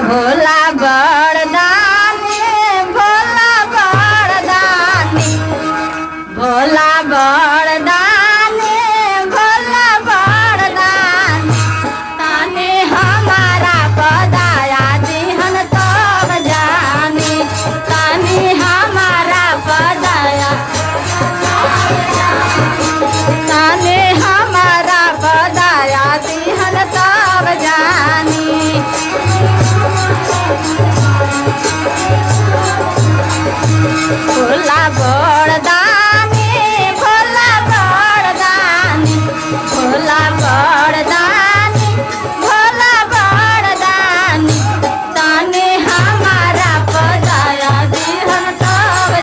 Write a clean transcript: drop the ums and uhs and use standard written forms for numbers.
भोला बड़दानी भोला बड़दानी भोला बड़दानी भोला बड़दानी ताने हमारा पदाया दिहन तब जानी ताने हमारा पदाया ताने हमारा पदाया दिहन तब जानी भोला बड़दानी